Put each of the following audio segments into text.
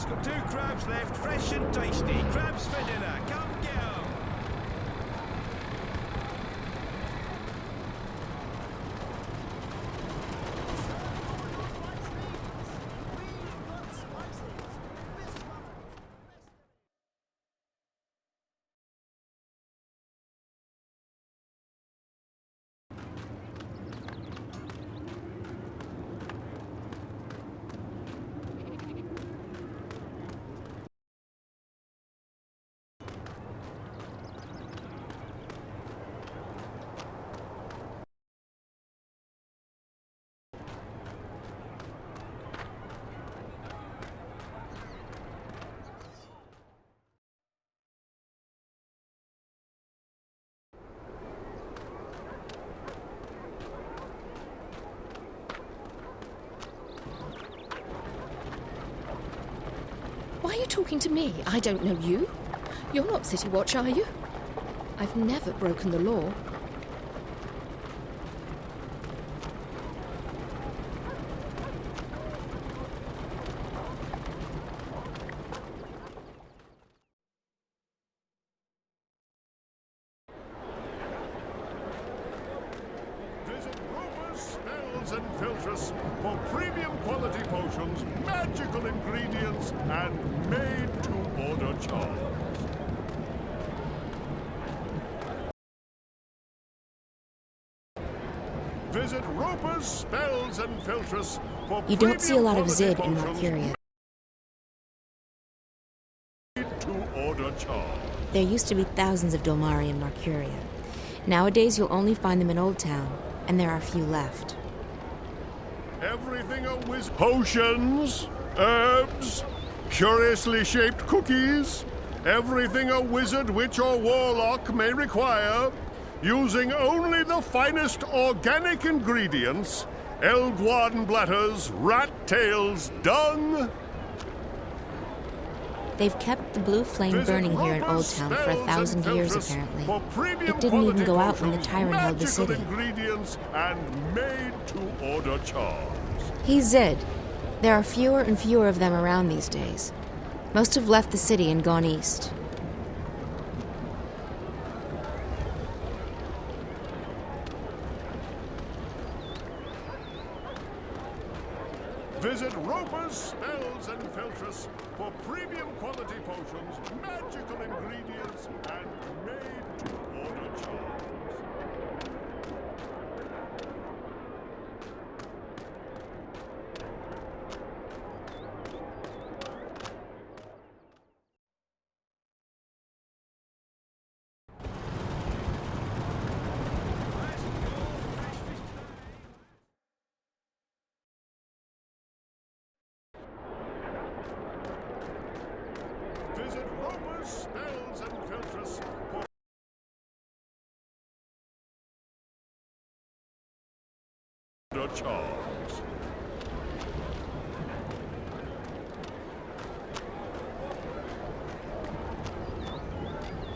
got 2 crabs left, fresh and tasty. Crabs for dinner. Come get 'em. Why are you talking to me? I don't know you. You're not City Watch, are you? I've never broken the law. Visit Roper's Spells and Filters for premium quality potions, magical ingredients, and made-to-order charms. Visit Roper's Spells and Filters for You don't see a lot of premium Zid quality in potions, Mercuria. made-to-order charms. There used to be thousands of Dolmari in Mercuria. Nowadays, you'll only find them in Old Town, and there are few left. Everything a whiz. Potions, herbs, curiously shaped cookies. Everything a wizard, witch, or warlock may require. Using only the finest organic ingredients. Elguarden bladders, rat tails, dung. They've kept the blue flame burning here in Old Town for 1,000 years, apparently. It didn't even go out when the tyrant held the city. Ingredients and made-to-order charms. He's Zid. There are fewer and fewer of them around these days. Most have left the city and gone east. Visit Roper's Spells and Filters for premium quality potions, magical ingredients, and made-to-order charms. Visit Roper's Spells and Filters for charms.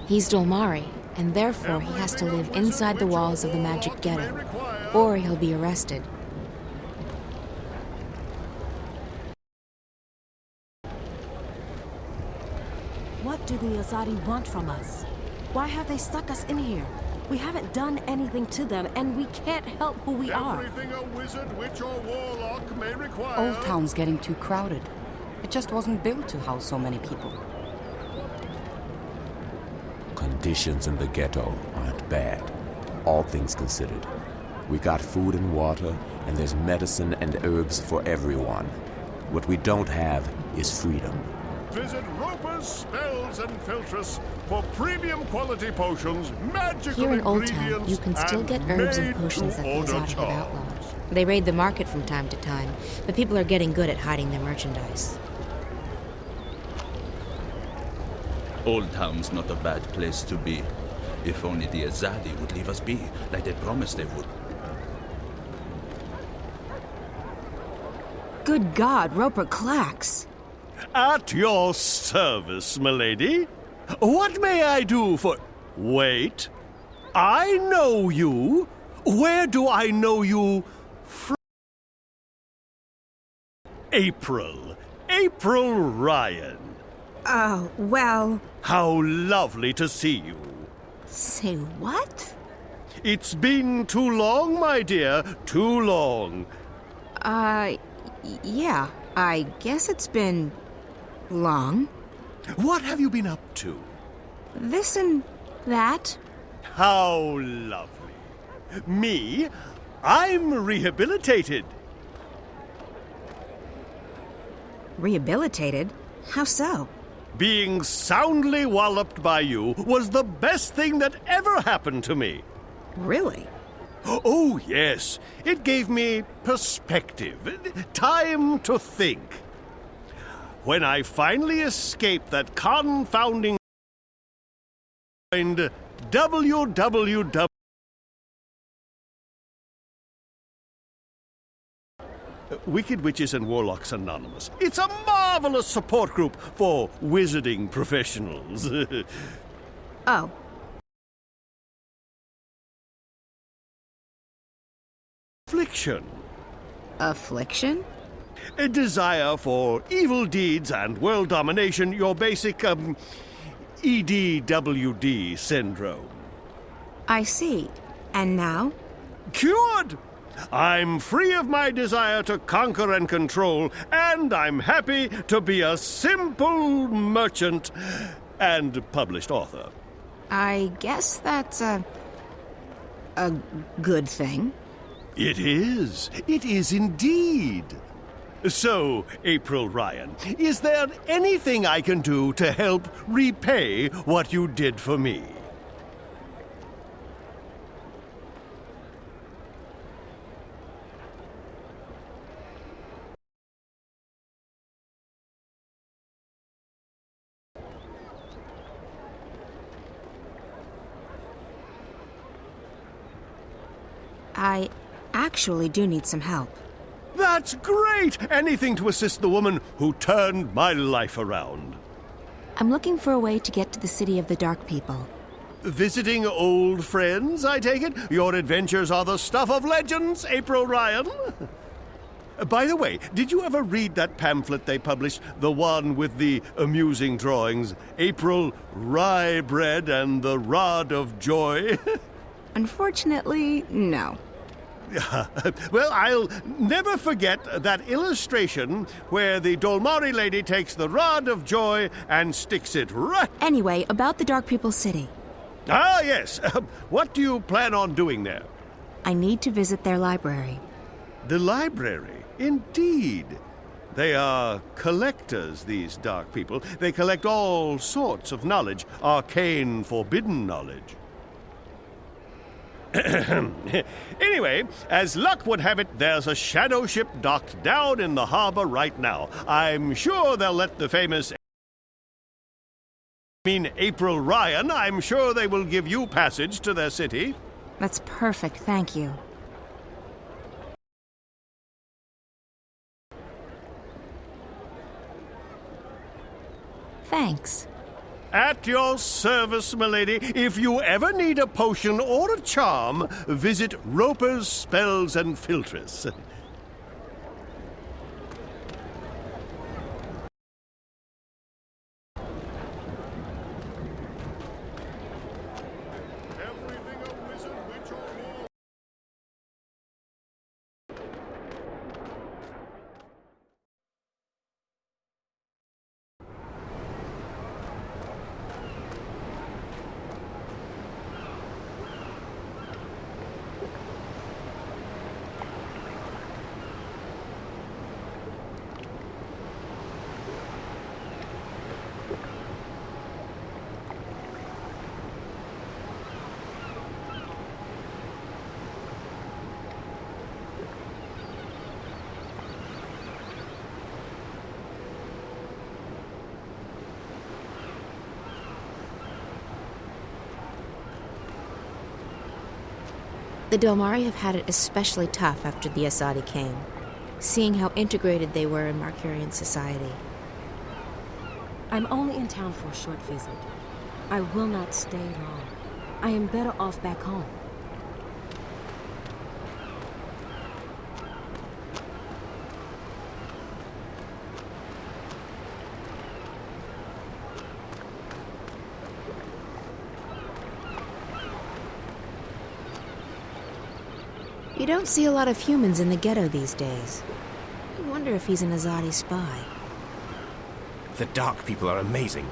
He's Dolmari, and therefore he has to live inside the walls of the magic ghetto, or he'll be arrested. What do the Azadi want from us? Why have they stuck us in here? We haven't done anything to them, and we can't help who we are. Everything a wizard, witch, or warlock may require. Old Town's getting too crowded. It just wasn't built to house so many people. Conditions in the ghetto aren't bad, all things considered. We got food and water, and there's medicine and herbs for everyone. What we don't have is freedom. Visit Roper's Spells and Filters for premium quality potions, magical Here in Old ingredients, Town, you can still get herbs and potions that the made-to-order Azadi have charms. outlawed. They raid the market from time to time, but people are getting good at hiding their merchandise. Old Town's not a bad place to be. If only the Azadi would leave us be, like they promised they would. Good God, Roper clacks. At your service, milady. What may I do for... Wait. I know you. Where do I know you from? April. April Ryan. Oh, well. How lovely to see you. Say what? It's been too long, my dear, too long. Yeah, I guess it's been long. What have you been up to? This and that. How lovely. Me? I'm rehabilitated. Rehabilitated? How so? Being soundly walloped by you was the best thing that ever happened to me. Really? Oh, yes. It gave me perspective, time to think. When I finally escaped that confounding www. Wicked Witches and Warlocks Anonymous. It's a marvelous support group for wizarding professionals. Oh. Affliction. Affliction? A desire for evil deeds and world domination, your basic, EDWD syndrome. I see. And now? Cured! I'm free of my desire to conquer and control, and I'm happy to be a simple merchant and published author. I guess that's a good thing. It is. It is indeed. So, April Ryan, is there anything I can do to help repay what you did for me? I actually do need some help. That's great! Anything to assist the woman who turned my life around. I'm looking for a way to get to the city of the Dark People. Visiting old friends, I take it? Your adventures are the stuff of legends, April Ryan. By the way, did you ever read that pamphlet they published? The one with the amusing drawings? April Rye Bread and the Rod of Joy? Unfortunately, no. Well, I'll never forget that illustration where the Dolmari lady takes the Rod of Joy and sticks it right... Anyway, about the Dark People City. Ah, yes. What do you plan on doing there? I need to visit their library. The library? Indeed. They are collectors, these dark people. They collect all sorts of knowledge, arcane, forbidden knowledge. Anyway, as luck would have it, there's a shadow ship docked down in the harbor right now. I'm sure they'll let the famous... April Ryan, I'm sure they will give you passage to their city. That's perfect, thank you. Thanks. At your service, milady. If you ever need a potion or a charm, visit Roper's Spells and Philtres. The Dolmari have had it especially tough after the Asadi came, seeing how integrated they were in Markurian society. I'm only in town for a short visit. I will not stay long. I am better off back home. You don't see a lot of humans in the ghetto these days. I wonder if he's an Azadi spy. The Dark People are amazing.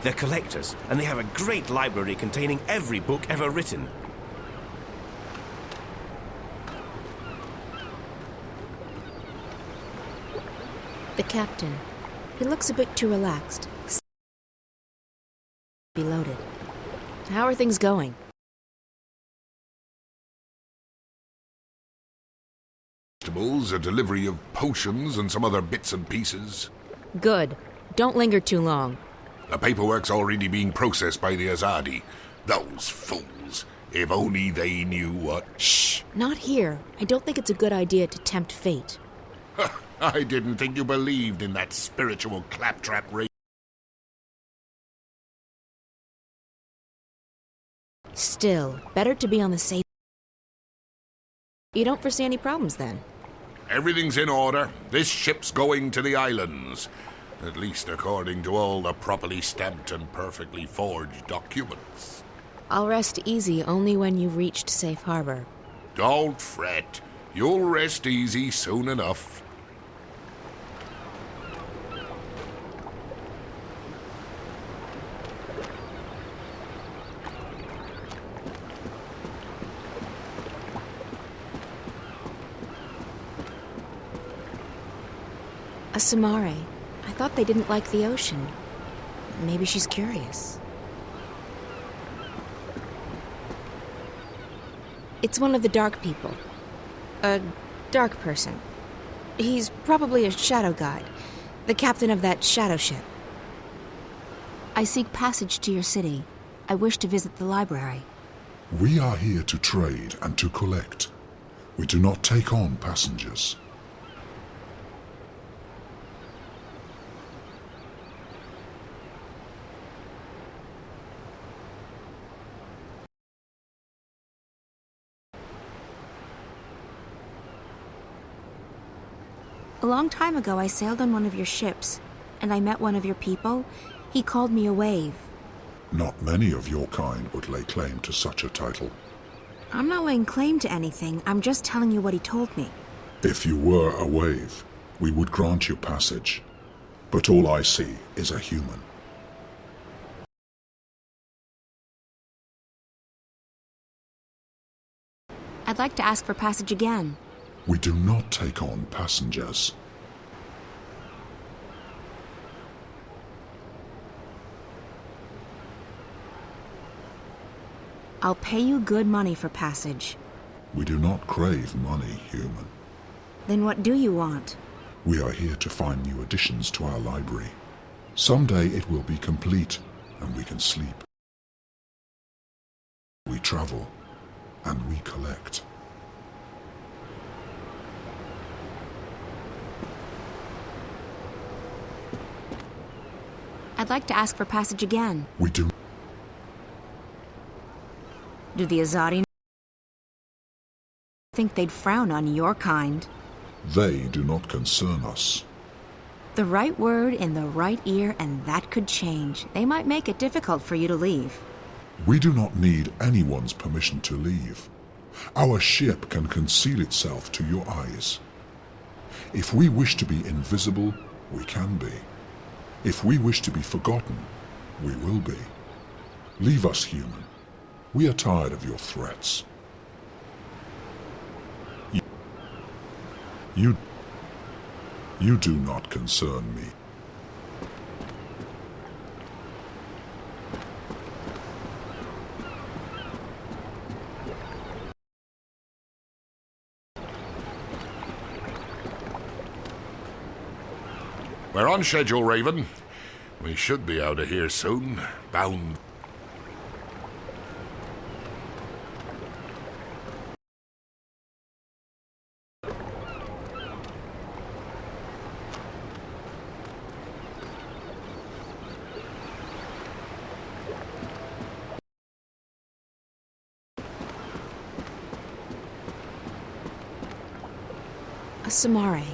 They're collectors, and they have a great library containing every book ever written. The captain. He looks a bit too relaxed. Be loaded. How are things going? A delivery of potions and some other bits and pieces. Good. Don't linger too long. The paperwork's already being processed by the Azadi. Those fools. If only they knew what... Shh! Not here. I don't think it's a good idea to tempt fate. I didn't think you believed in that spiritual claptrap race. Still, better to be on the safe... You don't foresee any problems, then? Everything's in order. This ship's going to the islands. At least according to all the properly stamped and perfectly forged documents. I'll rest easy only when you've reached safe harbor. Don't fret. You'll rest easy soon enough. A Samare. I thought they didn't like the ocean. Maybe she's curious. It's one of the Dark People. A dark person. He's probably a shadow guide, the captain of that shadow ship. I seek passage to your city. I wish to visit the library. We are here to trade and to collect. We do not take on passengers. A long time ago, I sailed on one of your ships, and I met one of your people. He called me a wave. Not many of your kind would lay claim to such a title. I'm not laying claim to anything. I'm just telling you what he told me. If you were a wave, we would grant you passage. But all I see is a human. I'd like to ask for passage again. We do not take on passengers. I'll pay you good money for passage. We do not crave money, human. Then what do you want? We are here to find new additions to our library. Someday it will be complete, and we can sleep. We travel, and we collect. I'd like to ask for passage again. We do. Do the Azadi think they'd frown on your kind? They do not concern us. The right word in the right ear, and that could change. They might make it difficult for you to leave. We do not need anyone's permission to leave. Our ship can conceal itself to your eyes. If we wish to be invisible, we can be. If we wish to be forgotten, we will be. Leave us, human. We are tired of your threats. You do not concern me. We're on schedule, Raven. We should be out of here soon. Bound. A Samare.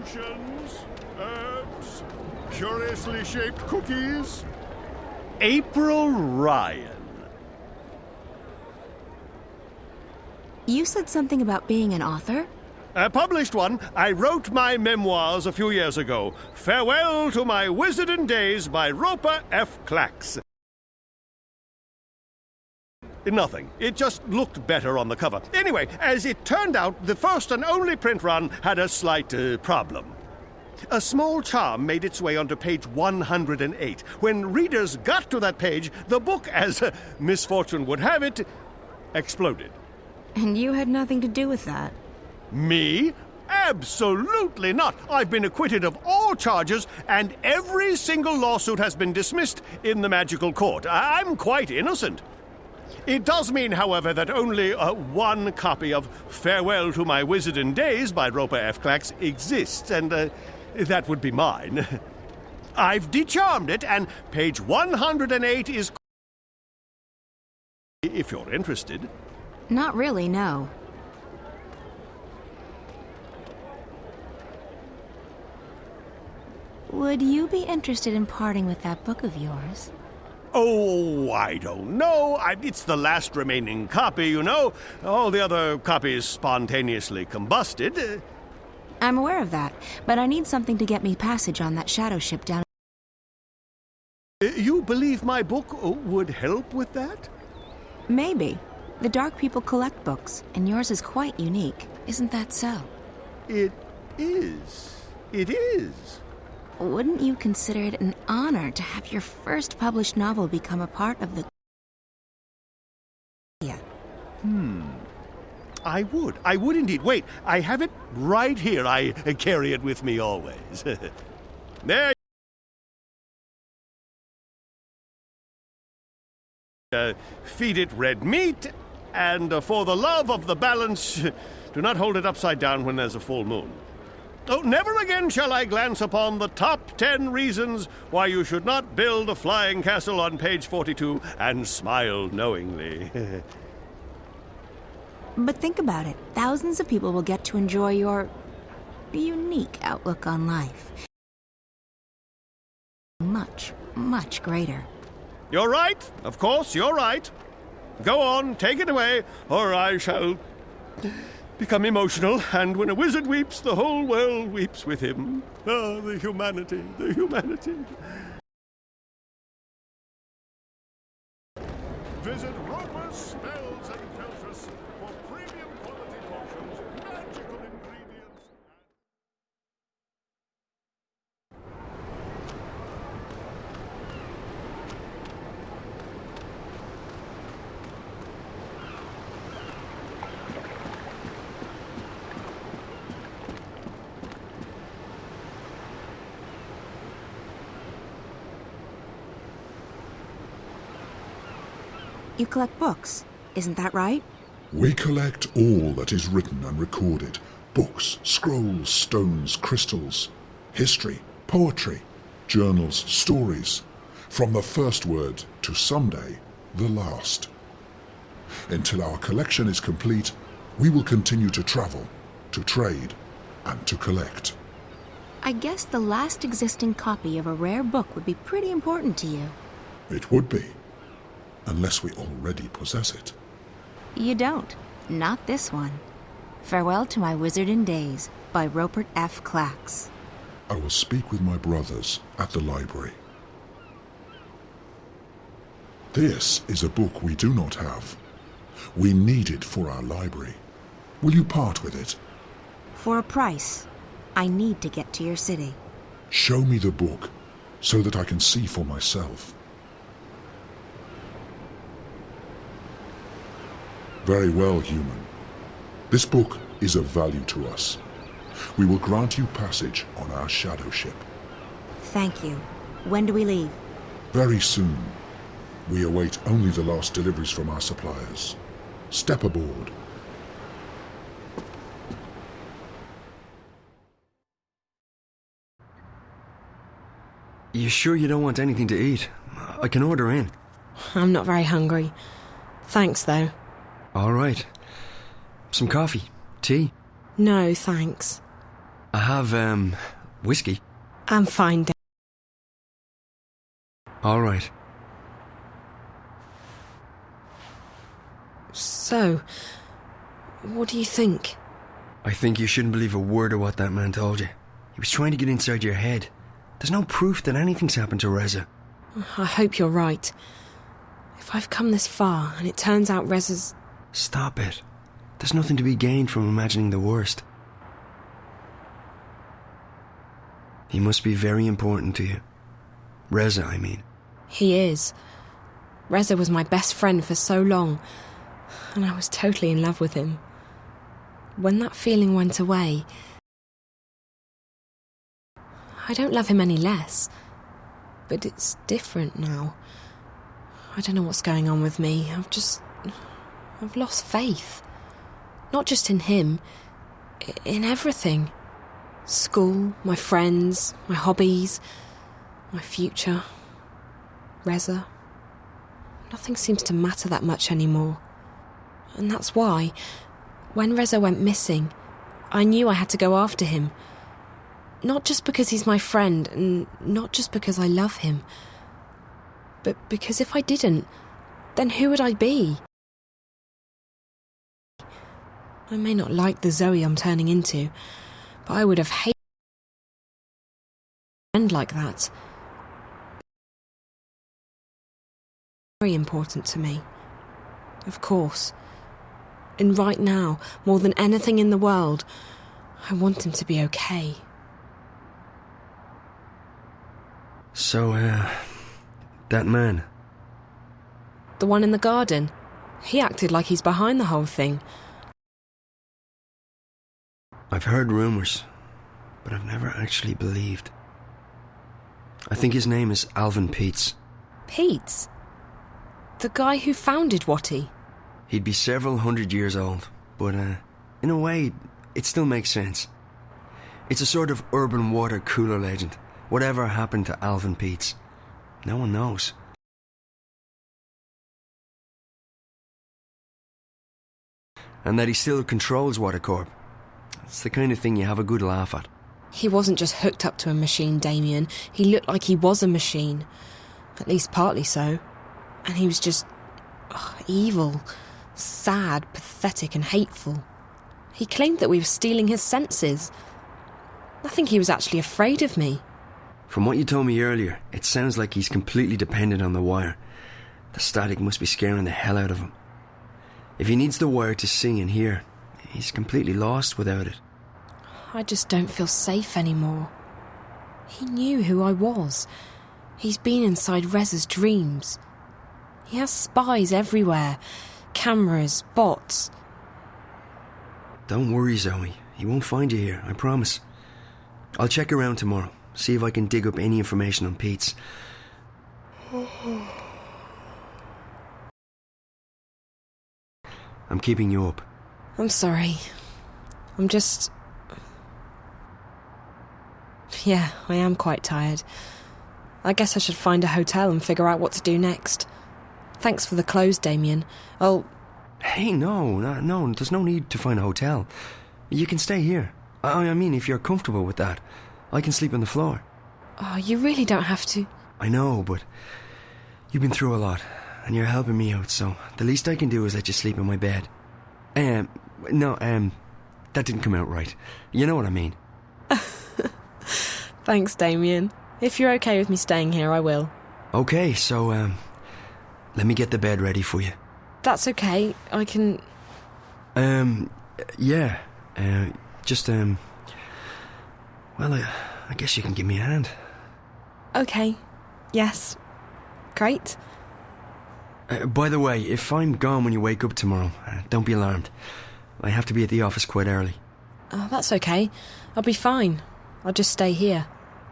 potions, herbs, curiously shaped cookies. April Ryan. You said something about being an author? I published one. I wrote my memoirs a few years ago. Farewell to My Wizarding Days by Roper F. Clacks. Nothing. It just looked better on the cover. Anyway, as it turned out, the first and only print run had a slight problem. A small charm made its way onto page 108. When readers got to that page, the book, as misfortune would have it, exploded. And you had nothing to do with that. Me? Absolutely not. I've been acquitted of all charges, and every single lawsuit has been dismissed in the magical court. I'm quite innocent. It does mean, however, that only one copy of Farewell to My Wizarding Days by Roper F. Clacks exists, and that would be mine. I've decharmed it, and page 108 is... if you're interested. Not really, no. Would you be interested in parting with that book of yours? Oh, I don't know. It's the last remaining copy, you know. All the other copies spontaneously combusted. I'm aware of that, but I need something to get me passage on that shadow ship down... You believe my book would help with that? Maybe. The Dark People collect books, and yours is quite unique. Isn't that so? It is. It is. Wouldn't you consider it an honor to have your first published novel become a part of the... I would. I would indeed. Wait, I have it right here. I carry it with me always. There. Feed it red meat, and for the love of the balance, do not hold it upside down when there's a full moon. Oh, never again shall I glance upon the top 10 reasons why you should not build a flying castle on page 42 and smile knowingly. But think about it. Thousands of people will get to enjoy your unique outlook on life. Much, much greater. You're right. Of course, you're right. Go on, take it away, or I shall become emotional, and when a wizard weeps, the whole world weeps with him. Ah, the humanity, the humanity. Visit Roper's Spells and Filters for premium quality potions, magical ingredients. You collect books, isn't that right? We collect all that is written and recorded. Books, scrolls, stones, crystals, history, poetry, journals, stories. From the first word to someday, the last. Until our collection is complete, we will continue to travel, to trade, and to collect. I guess the last existing copy of a rare book would be pretty important to you. It would be, unless we already possess it. You don't. Not this one. Farewell to My Wizarding Days by Roper F. Clacks. I will speak with my brothers at the library. This is a book we do not have. We need it for our library. Will you part with it? For a price. I need to get to your city. Show me the book, so that I can see for myself. Very well, human. This book is of value to us. We will grant you passage on our shadow ship. Thank you. When do we leave? Very soon. We await only the last deliveries from our suppliers. Step aboard. You sure you don't want anything to eat? I can order in. I'm not very hungry. Thanks, though. All right. Some coffee? Tea? No, thanks. I have, whiskey. I'm fine, All right. So, what do you think? I think you shouldn't believe a word of what that man told you. He was trying to get inside your head. There's no proof that anything's happened to Reza. I hope you're right. If I've come this far and it turns out Reza's... Stop it. There's nothing to be gained from imagining the worst. He must be very important to you. Reza, I mean. He is. Reza was my best friend for so long, and I was totally in love with him. When that feeling went away, I don't love him any less, but it's different now. I don't know what's going on with me. I've lost faith. Not just in him, in everything. School, my friends, my hobbies, my future, Reza. Nothing seems to matter that much anymore. And that's why, when Reza went missing, I knew I had to go after him. Not just because he's my friend, and not just because I love him, but because if I didn't, then who would I be? I may not like the Zoe I'm turning into, but I would have hated a friend like that. Very important to me, of course. And right now, more than anything in the world, I want him to be okay. So, that man. The one in the garden. He acted like he's behind the whole thing. I've heard rumours, but I've never actually believed. I think his name is Alvin Peets. Peets? The guy who founded Watty? He'd be several hundred years old, but in a way, it still makes sense. It's a sort of urban water cooler legend. Whatever happened to Alvin Peets? No one knows. And that he still controls Watercorp. It's the kind of thing you have a good laugh at. He wasn't just hooked up to a machine, Damien. He looked like he was a machine. At least partly so. And he was just... evil. Sad, pathetic and hateful. He claimed that we were stealing his senses. I think he was actually afraid of me. From what you told me earlier, it sounds like he's completely dependent on the wire. The static must be scaring the hell out of him. If he needs the wire to see and hear, he's completely lost without it. I just don't feel safe anymore. He knew who I was. He's been inside Reza's dreams. He has spies everywhere. Cameras, bots. Don't worry, Zoe. He won't find you here, I promise. I'll check around tomorrow, see if I can dig up any information on Peets. I'm keeping you up. I'm sorry. I'm just... Yeah, I am quite tired. I guess I should find a hotel and figure out what to do next. Thanks for the clothes, Damien. Hey, no, there's no need to find a hotel. You can stay here. I mean, if you're comfortable with that, I can sleep on the floor. Oh, you really don't have to. I know, but you've been through a lot, and you're helping me out, so the least I can do is let you sleep in my bed. That didn't come out right. You know what I mean. Thanks, Damien. If you're okay with me staying here, I will. Okay, so, let me get the bed ready for you. That's okay. I can... Yeah. Well, I guess you can give me a hand. Okay. Yes. Great. By the way, if I'm gone when you wake up tomorrow, don't be alarmed. I have to be at the office quite early. Oh, that's okay. I'll be fine. I'll just stay here.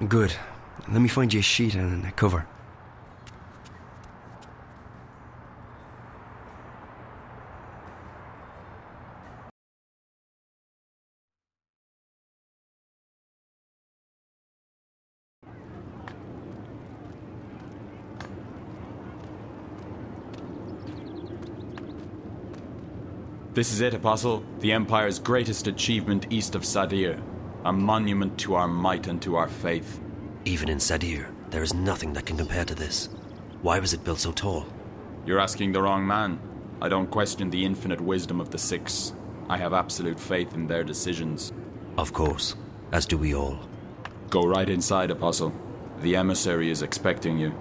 Good. Let me find you a sheet and a cover. This is it, Apostle. The Empire's greatest achievement east of Sadir. a monument to our might and to our faith. Even in Sadir, there is nothing that can compare to this. Why was it built so tall? You're asking the wrong man. I don't question the infinite wisdom of the Six. I have absolute faith in their decisions. Of course, as do we all. Go right inside, Apostle. The emissary is expecting you.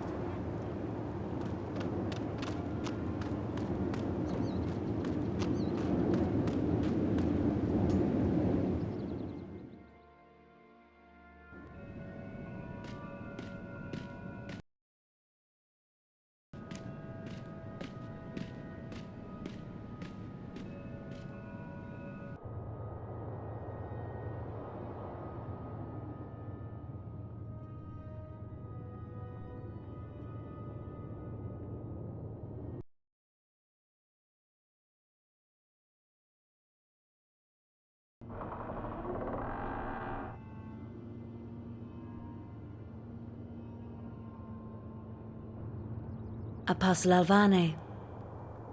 Apostle Alvane,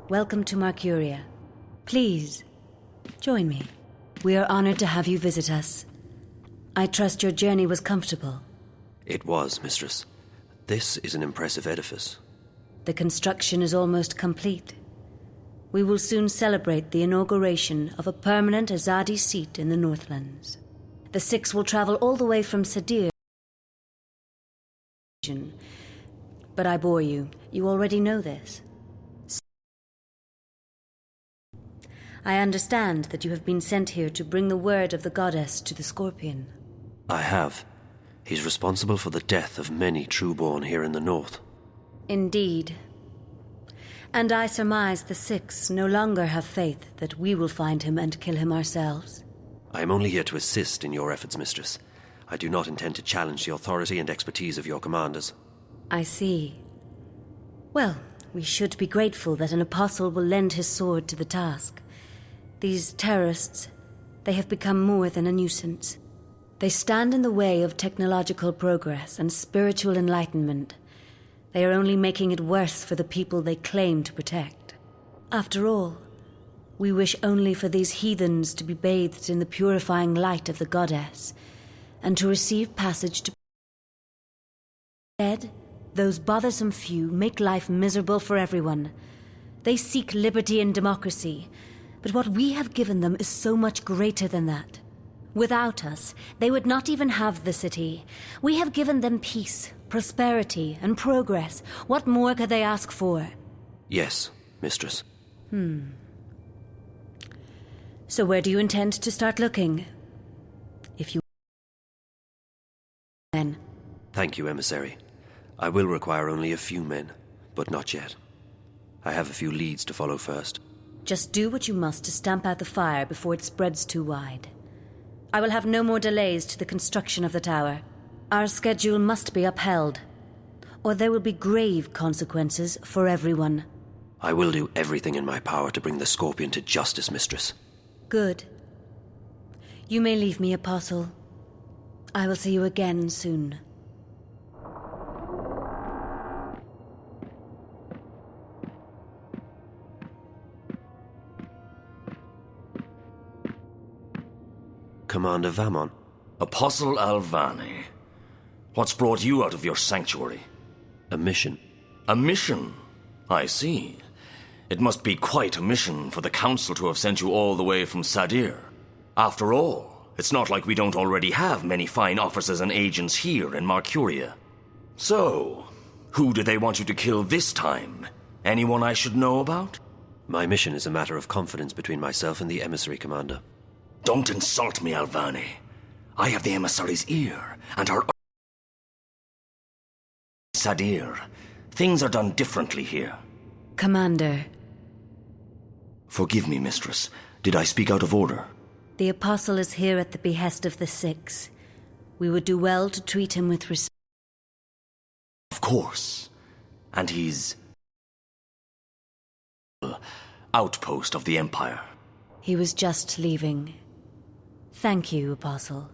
welcome to Mercuria. Please, join me. We are honored to have you visit us. I trust your journey was comfortable. It was, Mistress. This is an impressive edifice. The construction is almost complete. We will soon celebrate the inauguration of a permanent Azadi seat in the Northlands. The Six will travel all the way from Sadir. But I bore you. You already know this. I understand that you have been sent here to bring the word of the goddess to the Scorpion. I have. He's responsible for the death of many trueborn here in the north. Indeed. And I surmise the Six no longer have faith that we will find him and kill him ourselves. I am only here to assist in your efforts, Mistress. I do not intend to challenge the authority and expertise of your commanders. I see. Well, we should be grateful that an apostle will lend his sword to the task. These terrorists, they have become more than a nuisance. They stand in the way of technological progress and spiritual enlightenment. They are only making it worse for the people they claim to protect. After all, we wish only for these heathens to be bathed in the purifying light of the goddess, and to receive passage to... Instead, those bothersome few make life miserable for everyone. They seek liberty and democracy, but what we have given them is so much greater than that. Without us, they would not even have the city. We have given them peace, prosperity, and progress. What more could they ask for? Yes, Mistress. So where do you intend to start looking? If you... Then. Thank you, Emissary. I will require only a few men, but not yet. I have a few leads to follow first. Just do what you must to stamp out the fire before it spreads too wide. I will have no more delays to the construction of the tower. Our schedule must be upheld, or there will be grave consequences for everyone. I will do everything in my power to bring the Scorpion to justice, Mistress. Good. You may leave me, Apostle. I will see you again soon. Commander Vamon. Apostle Alvane, what's brought you out of your sanctuary? A mission. A mission? I see. It must be quite a mission for the Council to have sent you all the way from Sadir. After all, it's not like we don't already have many fine officers and agents here in Mercuria. So, who do they want you to kill this time? Anyone I should know about? My mission is a matter of confidence between myself and the emissary, Commander. Don't insult me, Alvane. I have the emissary's ear, and her... Sadir. Things are done differently here. Commander. Forgive me, Mistress. Did I speak out of order? The Apostle is here at the behest of the Six. We would do well to treat him with respect. Of course. And he's... outpost of the Empire. He was just leaving. Thank you, Apostle.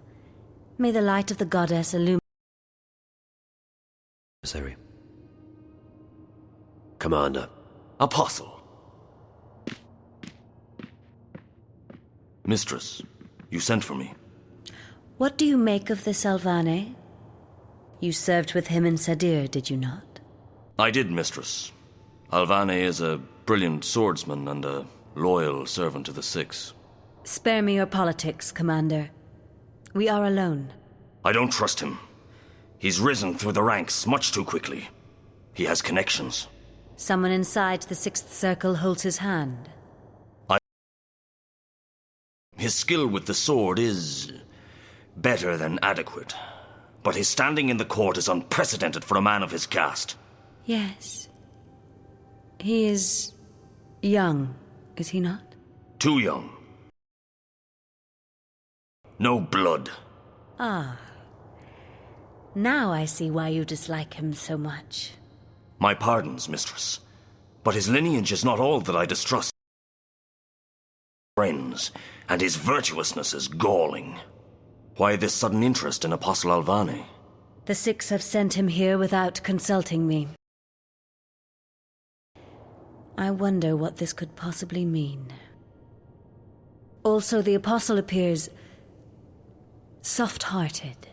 May the light of the goddess illumine... Emissary. Commander. Apostle. Mistress, you sent for me. What do you make of this Alvane? You served with him in Sadir, did you not? I did, mistress. Alvane is a brilliant swordsman and a loyal servant to the Six. Spare me your politics, Commander. We are alone. I don't trust him. He's risen through the ranks much too quickly. He has connections. Someone inside the Sixth Circle holds his hand. His skill with the sword is better than adequate. But his standing in the court is unprecedented for a man of his caste. Yes. He is young, is he not? Too young. No blood. Ah. Now I see why you dislike him so much. My pardons, mistress. But his lineage is not all that I distrust. Friends, and his virtuousness is galling. Why this sudden interest in Apostle Alvane? The Six have sent him here without consulting me. I wonder what this could possibly mean. Also, the Apostle appears soft-hearted.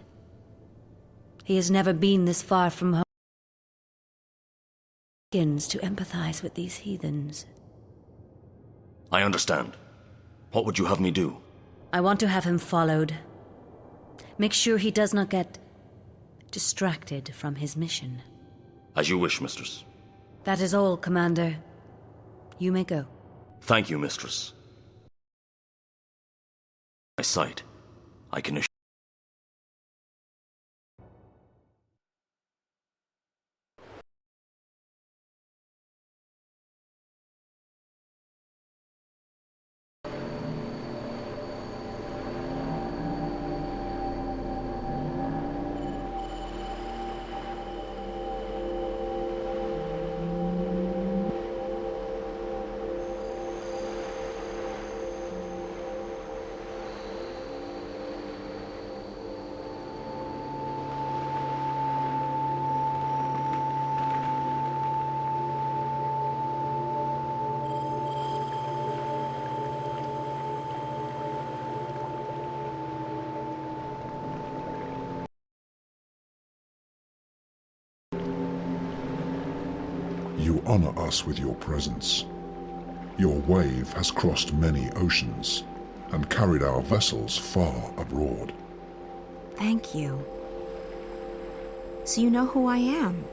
He has never been this far from home. He begins to empathize with these heathens. I understand. What would you have me do? I want to have him followed. Make sure he does not get distracted from his mission. As you wish, mistress. That is all, Commander. You may go. Thank you, mistress. My sight, I can assure. You honor us with your presence. Your wave has crossed many oceans and carried our vessels far abroad. Thank you. So you know who I am?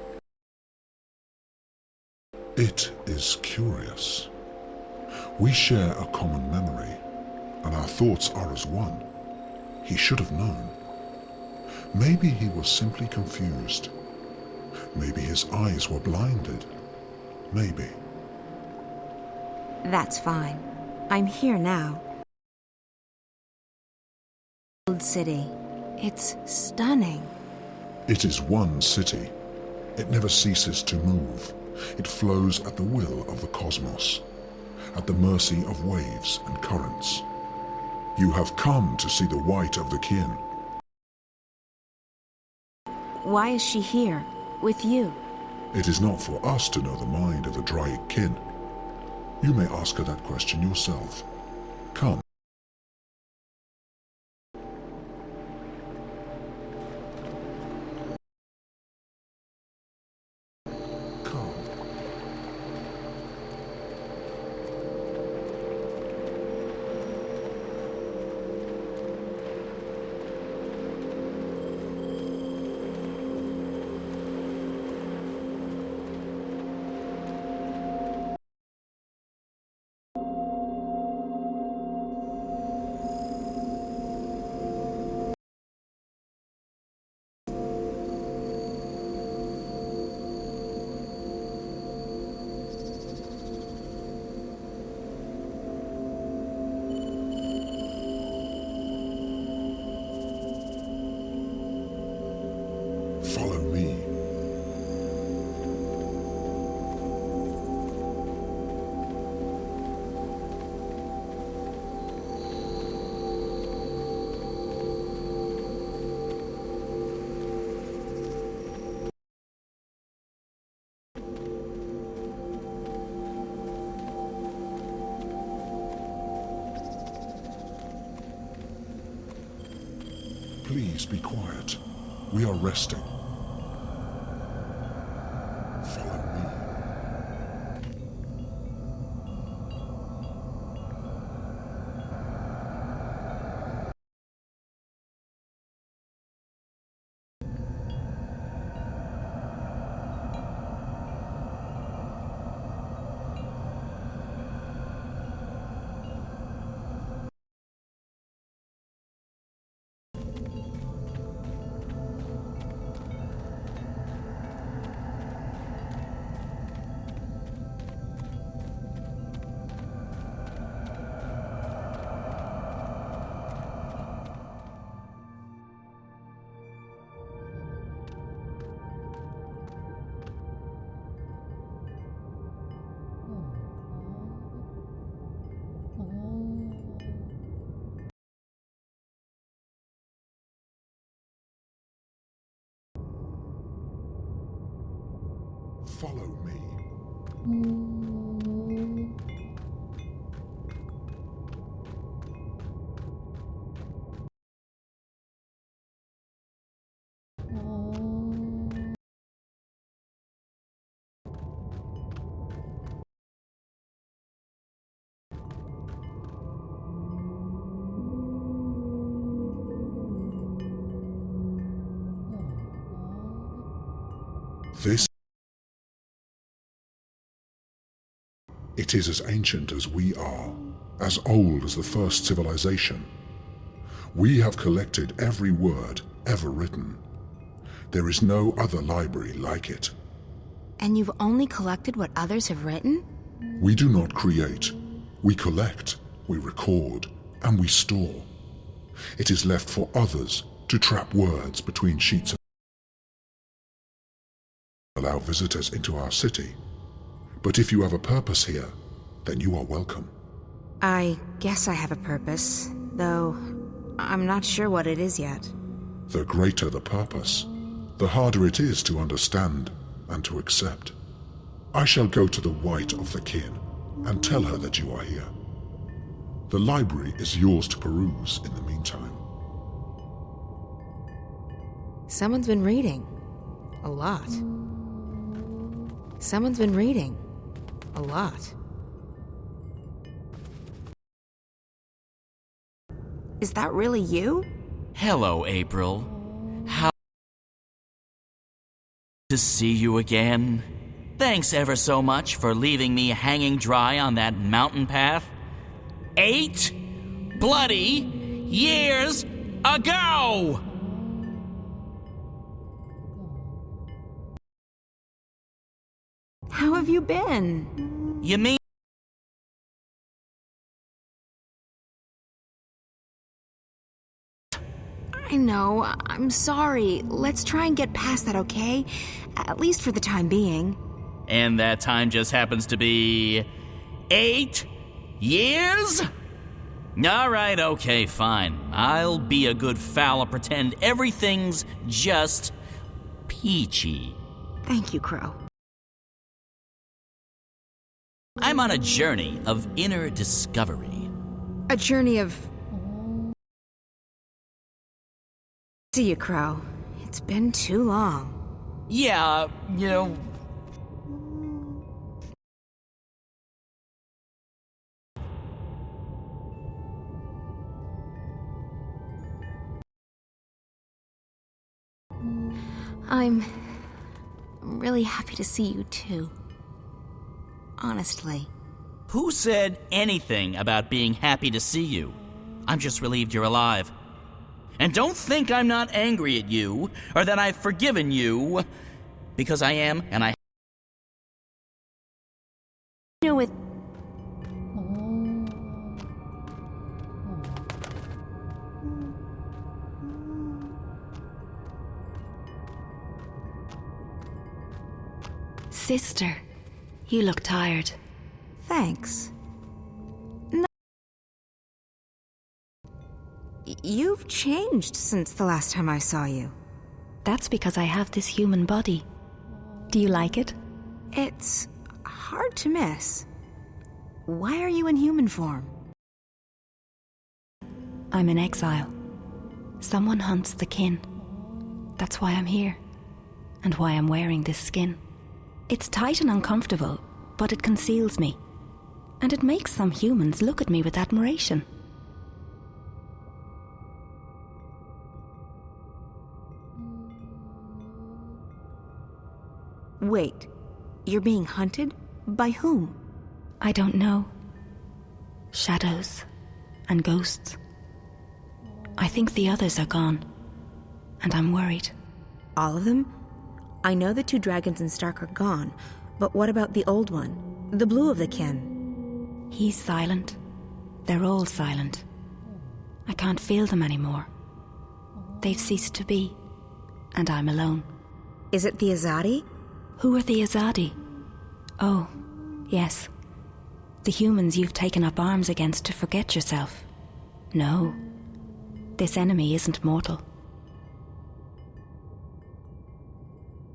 It is curious. We share a common memory, and our thoughts are as one. He should have known. Maybe he was simply confused. Maybe his eyes were blinded. Maybe. That's fine. I'm here now. Old city. It's stunning. It is one city. It never ceases to move. It flows at the will of the cosmos, at the mercy of waves and currents. You have come to see the white of the kin. Why is she here, with you? It is not for us to know the mind of the Draic kin. You may ask her that question yourself. Come. Please be quiet. We are resting. Follow me. Follow me. This It is as ancient as we are, as old as the first civilization. We have collected every word ever written. There is no other library like it. And you've only collected what others have written? We do not create. We collect, we record, and we store. It is left for others to trap words between sheets of allow visitors into our city. But if you have a purpose here, then you are welcome. I guess I have a purpose, though I'm not sure what it is yet. The greater the purpose, the harder it is to understand and to accept. I shall go to the white of the kin and tell her that you are here. The library is yours to peruse in the meantime. Someone's been reading. A lot. Someone's been reading. A lot. Is that really you? Hello, April. How to see you again. Thanks ever so much for leaving me hanging dry on that mountain path. 8 bloody years ago! How have you been? You mean... I know, I'm sorry. Let's try and get past that, okay? At least for the time being. And that time just happens to be... 8 years? Alright, okay, fine. I'll be a good foul and pretend everything's just... peachy. Thank you, Crow. I'm on a journey of inner discovery. A journey of... See you, Crow. It's been too long. Yeah, you know... I'm really happy to see you, too. Honestly. Who said anything about being happy to see you? I'm just relieved you're alive. And don't think I'm not angry at you, or that I've forgiven you, because I am, and I... You know, with... Sister, you look tired. Thanks. No. You've changed since the last time I saw you. That's because I have this human body. Do you like it? It's hard to miss. Why are you in human form? I'm in exile. Someone hunts the kin. That's why I'm here, and why I'm wearing this skin. It's tight and uncomfortable, but it conceals me. And it makes some humans look at me with admiration. Wait, you're being hunted? By whom? I don't know. Shadows and ghosts. I think the others are gone, and I'm worried. All of them? I know the 2 dragons in Stark are gone, but what about the old one? The blue of the kin? He's silent. They're all silent. I can't feel them anymore. They've ceased to be, and I'm alone. Is it the Azadi? Who are the Azadi? Oh, yes. The humans you've taken up arms against to forget yourself. No, this enemy isn't mortal.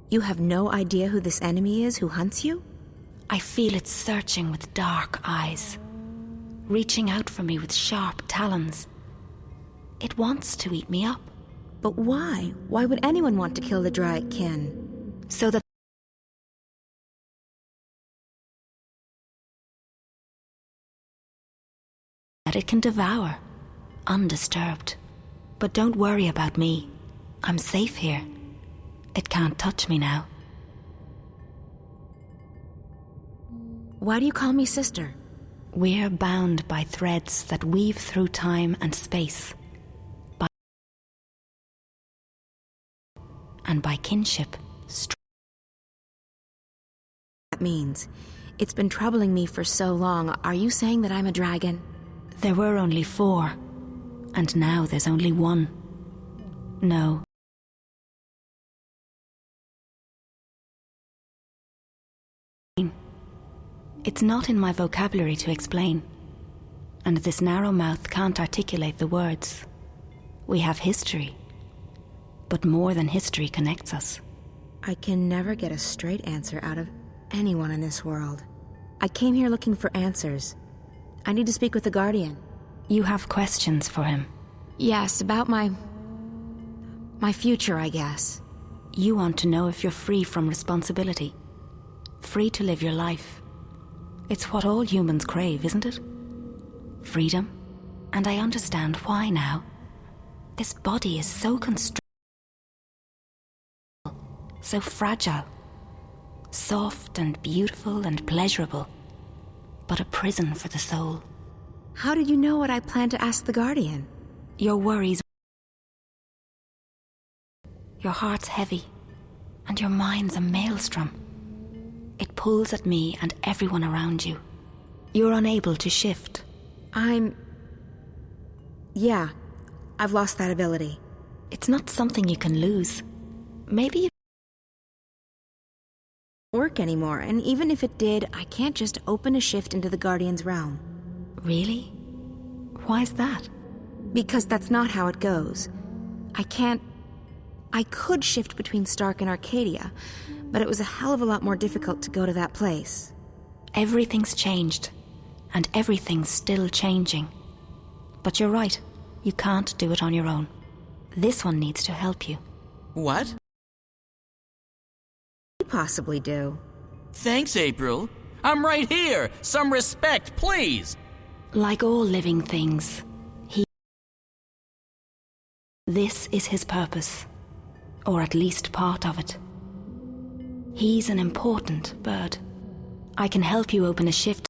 You have no idea who this enemy is who hunts you? I feel it searching with dark eyes, reaching out for me with sharp talons. It wants to eat me up. But why? Why would anyone want to kill the Dryad kin? So that it can devour, undisturbed. But don't worry about me. I'm safe here. It can't touch me now. Why do you call me sister? We're bound by threads that weave through time and space. And by kinship. That means it's been troubling me for so long. Are you saying that I'm a dragon? There were only 4, and now there's only 1. No. It's not in my vocabulary to explain, and this narrow mouth can't articulate the words. We have history, but more than history connects us. I can never get a straight answer out of anyone in this world. I came here looking for answers. I need to speak with the Guardian. You have questions for him? Yes, about my future, I guess. You want to know if you're free from responsibility. Free to live your life. It's what all humans crave, isn't it? Freedom. And I understand why now. This body is so constricted, so fragile, soft and beautiful and pleasurable, but a prison for the soul. How did you know what I planned to ask the Guardian? Your worries. Your heart's heavy, and your mind's a maelstrom. It pulls at me and everyone around you. You're unable to shift. Yeah, I've lost that ability. It's not something you can lose. Maybe you don't work anymore, and even if it did, I can't just open a shift into the Guardian's realm. Really? Why's that? Because that's not how it goes. I could shift between Stark and Arcadia, but it was a hell of a lot more difficult to go to that place. Everything's changed, and everything's still changing. But you're right, you can't do it on your own. This one needs to help you. What? You possibly do. Thanks, April. I'm right here. Some respect, please. Like all living things, this is his purpose, or at least part of it. He's an important bird. I can help you open a shift